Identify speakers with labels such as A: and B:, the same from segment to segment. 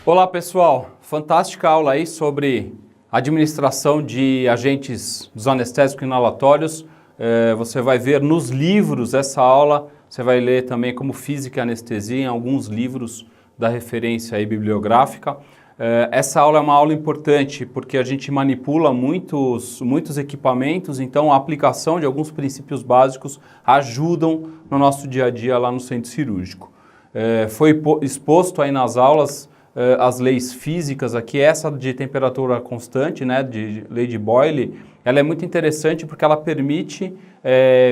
A: Olá pessoal, fantástica aula aí sobre administração de agentes dos anestésicos inalatórios. Você vai ver nos livros essa aula, você vai ler também como física e anestesia em alguns livros da referência aí bibliográfica. Essa aula é uma aula importante porque a gente manipula muitos equipamentos, então a aplicação de alguns princípios básicos ajudam no nosso dia a dia lá no centro cirúrgico. Foi exposto aí nas aulas as leis físicas aqui, essa de temperatura constante, né, de lei de Boyle, ela é muito interessante porque ela permite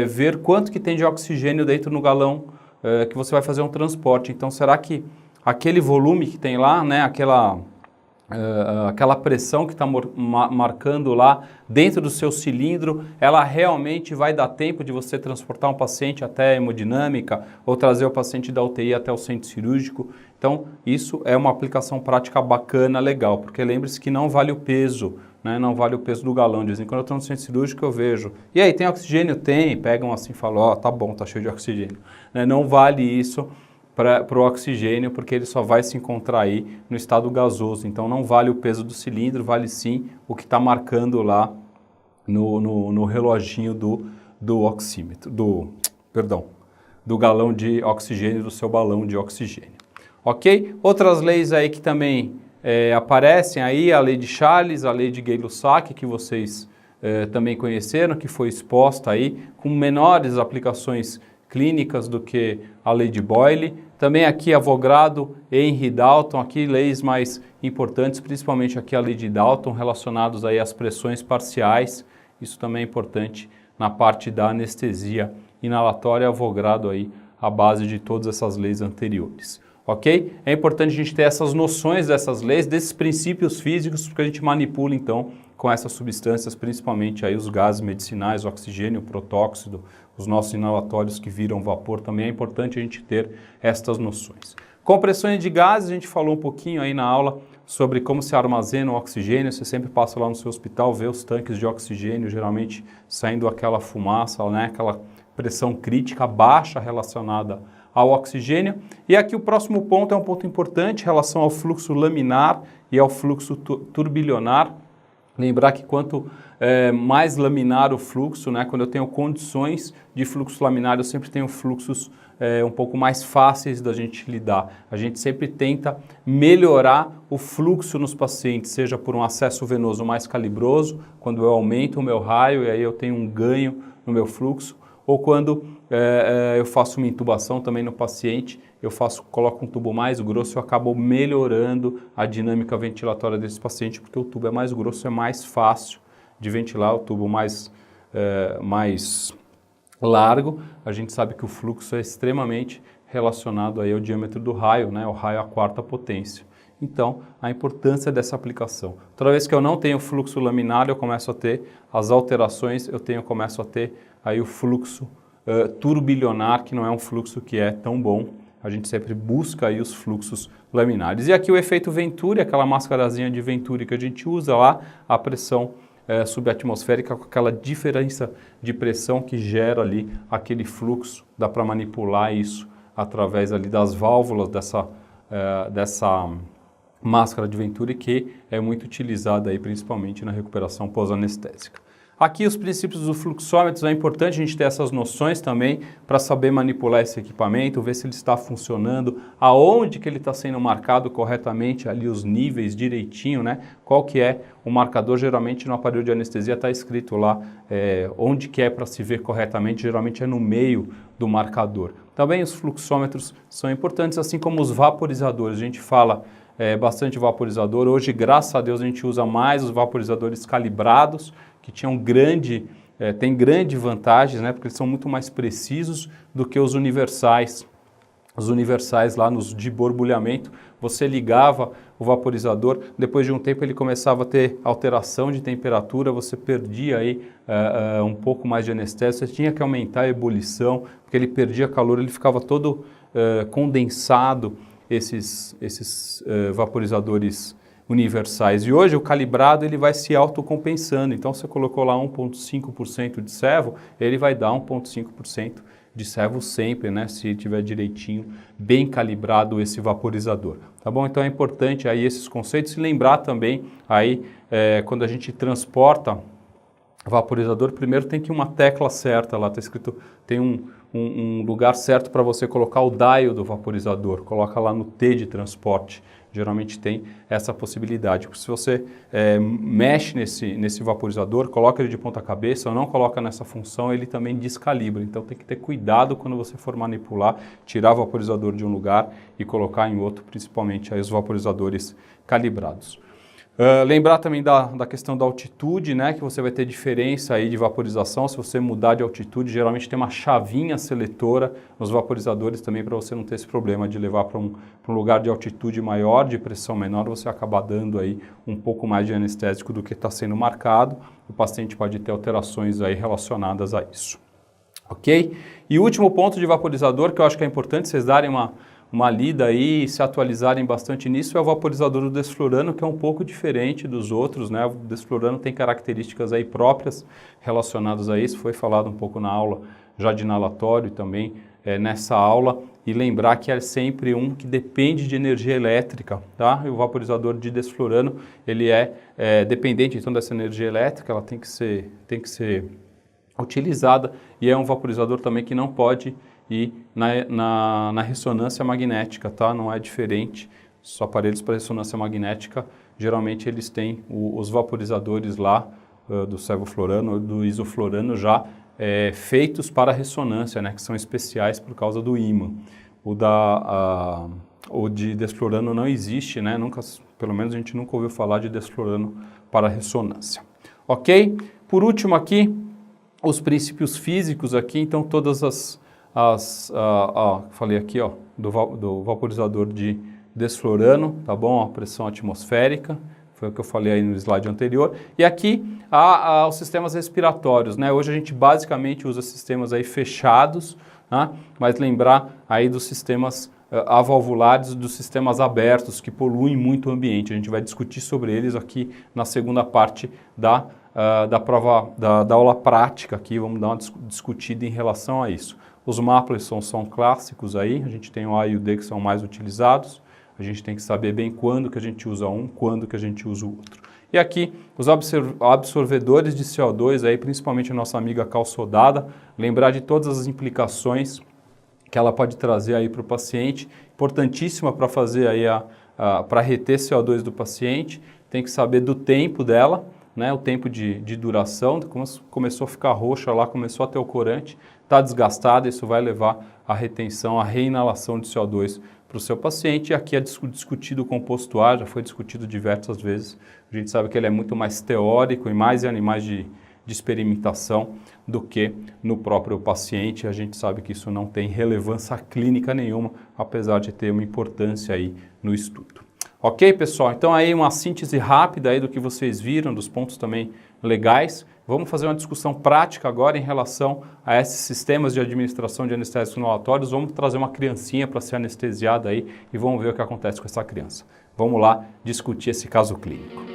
A: ver quanto que tem de oxigênio dentro no galão que você vai fazer um transporte. Então, será que aquele volume que tem lá, né, aquela pressão que está marcando lá dentro do seu cilindro, ela realmente vai dar tempo de você transportar um paciente até a hemodinâmica ou trazer o paciente da UTI até o centro cirúrgico? Então, isso é uma aplicação prática bacana, legal, porque lembre-se que não vale o peso, né? Não vale o peso do galão. Dizem, quando eu estou no centro cirúrgico eu vejo, e aí, tem oxigênio? Tem, pegam assim e falam, ó, tá bom, tá cheio de oxigênio. Né? Não vale isso para o oxigênio, porque ele só vai se encontrar aí no estado gasoso. Então não vale o peso do cilindro, vale sim o que está marcando lá no reloginho do oxímetro, do galão de oxigênio, do seu balão de oxigênio. Ok? Outras leis aí que também aparecem aí, a lei de Charles, a lei de Gay-Lussac, que vocês também conheceram, que foi exposta aí, com menores aplicações clínicas do que a lei de Boyle. Também aqui Avogadro e Henry Dalton, aqui leis mais importantes, principalmente aqui a lei de Dalton, relacionados aí às pressões parciais. Isso também é importante na parte da anestesia inalatória, Avogadro aí a base de todas essas leis anteriores. Ok? É importante a gente ter essas noções dessas leis, desses princípios físicos, porque a gente manipula então com essas substâncias, principalmente aí os gases medicinais, o oxigênio, o protóxido, os nossos inalatórios que viram vapor, também é importante a gente ter estas noções. Compressões de gases, a gente falou um pouquinho aí na aula sobre como se armazena o oxigênio. Você sempre passa lá no seu hospital, vê os tanques de oxigênio, geralmente saindo aquela fumaça, né, aquela pressão crítica baixa relacionada ao oxigênio. E aqui o próximo ponto é um ponto importante em relação ao fluxo laminar e ao fluxo turbilionar. Lembrar que quanto mais laminar o fluxo, né, quando eu tenho condições de fluxo laminar, eu sempre tenho fluxos um pouco mais fáceis da gente lidar. A gente sempre tenta melhorar o fluxo nos pacientes, seja por um acesso venoso mais calibroso, quando eu aumento o meu raio e aí eu tenho um ganho no meu fluxo, ou quando eu faço uma intubação também no paciente, coloco um tubo mais grosso, eu acabo melhorando a dinâmica ventilatória desse paciente, porque o tubo é mais grosso, é mais fácil de ventilar. O tubo mais largo, a gente sabe que o fluxo é extremamente relacionado aí ao diâmetro do raio, né? O raio à quarta potência. Então, a importância dessa aplicação. Toda vez que eu não tenho fluxo laminar, eu começo a ter as alterações, começo a ter aí o fluxo turbilionar, que não é um fluxo que é tão bom. A gente sempre busca aí os fluxos laminares. E aqui o efeito Venturi, aquela máscarazinha de Venturi que a gente usa lá, a pressão subatmosférica com aquela diferença de pressão que gera ali aquele fluxo. Dá para manipular isso através ali das válvulas dessa máscara de Venturi, que é muito utilizada aí principalmente na recuperação pós-anestésica. Aqui os princípios do fluxômetro, é importante a gente ter essas noções também para saber manipular esse equipamento, ver se ele está funcionando, aonde que ele está sendo marcado corretamente, ali os níveis direitinho, né? Qual que é o marcador, geralmente no aparelho de anestesia está escrito lá onde que é para se ver corretamente, geralmente é no meio do marcador. Também os fluxômetros são importantes, assim como os vaporizadores. A gente fala bastante vaporizador, hoje graças a Deus a gente usa mais os vaporizadores calibrados, que tem grande vantagens, né, porque eles são muito mais precisos do que os universais. Os universais lá nos de borbulhamento, você ligava o vaporizador, depois de um tempo ele começava a ter alteração de temperatura, você perdia aí um pouco mais de anestésia, você tinha que aumentar a ebulição, porque ele perdia calor, ele ficava todo condensado, esses vaporizadores universais. E hoje o calibrado ele vai se autocompensando. Então você colocou lá 1,5% de servo, ele vai dar 1,5% de servo sempre, né, se tiver direitinho, bem calibrado esse vaporizador, tá bom? Então é importante aí esses conceitos e lembrar também aí quando a gente transporta vaporizador, primeiro tem que uma tecla certa, lá está escrito, tem um lugar certo para você colocar o dial do vaporizador, coloca lá no T de transporte, geralmente tem essa possibilidade, porque se você mexe nesse vaporizador, coloca ele de ponta cabeça ou não coloca nessa função, ele também descalibra, então tem que ter cuidado quando você for manipular, tirar o vaporizador de um lugar e colocar em outro, principalmente aí os vaporizadores calibrados. Lembrar também da questão da altitude, né, que você vai ter diferença aí de vaporização, se você mudar de altitude, geralmente tem uma chavinha seletora nos vaporizadores também para você não ter esse problema de levar para um lugar de altitude maior, de pressão menor, você acaba dando aí um pouco mais de anestésico do que está sendo marcado, o paciente pode ter alterações aí relacionadas a isso. Ok? E o último ponto de vaporizador que eu acho que é importante vocês darem uma lida aí e se atualizarem bastante nisso é o vaporizador do desflurano, que é um pouco diferente dos outros, né? O desflurano tem características aí próprias relacionadas a isso, foi falado um pouco na aula já de inalatório também nessa aula, e lembrar que é sempre um que depende de energia elétrica, tá? E o vaporizador de desflurano, ele é dependente então dessa energia elétrica, ela tem que ser utilizada, e é um vaporizador também que não pode ir na ressonância magnética, tá? Não é diferente, os aparelhos para ressonância magnética, geralmente eles têm os vaporizadores lá do sevoflurano, do isoflurano já feitos para ressonância, né? Que são especiais por causa do ímã. O de desflurano não existe, né? Nunca, pelo menos a gente nunca ouviu falar de desflurano para ressonância. Ok? Por último aqui, os princípios físicos aqui, então todas falei aqui, ó, do vaporizador de desflurano, tá bom? A pressão atmosférica, foi o que eu falei aí no slide anterior. E aqui os sistemas respiratórios, né? Hoje a gente basicamente usa sistemas aí fechados, né? Mas lembrar aí dos sistemas avalvulares, dos sistemas abertos que poluem muito o ambiente. A gente vai discutir sobre eles aqui na segunda parte da prova, da aula prática aqui, vamos dar uma discutida em relação a isso. Os Mapleson são clássicos aí, a gente tem o A e o D que são mais utilizados, a gente tem que saber bem quando que a gente usa um, quando que a gente usa o outro. E aqui, os absorvedores de CO2, aí, principalmente a nossa amiga calçodada, lembrar de todas as implicações que ela pode trazer aí para o paciente, importantíssima para fazer aí para reter CO2 do paciente, tem que saber do tempo dela, né, o tempo de duração, começou a ficar roxa lá, começou a ter o corante, está desgastada, isso vai levar à retenção, à reinalação de CO2 para o seu paciente. E aqui é discutido o composto A, já foi discutido diversas vezes, a gente sabe que ele é muito mais teórico e mais em animais de experimentação do que no próprio paciente, a gente sabe que isso não tem relevância clínica nenhuma, apesar de ter uma importância aí no estudo. Ok, pessoal? Então aí uma síntese rápida aí do que vocês viram, dos pontos também legais. Vamos fazer uma discussão prática agora em relação a esses sistemas de administração de anestésicos inalatórios. Vamos trazer uma criancinha para ser anestesiada aí e vamos ver o que acontece com essa criança. Vamos lá discutir esse caso clínico.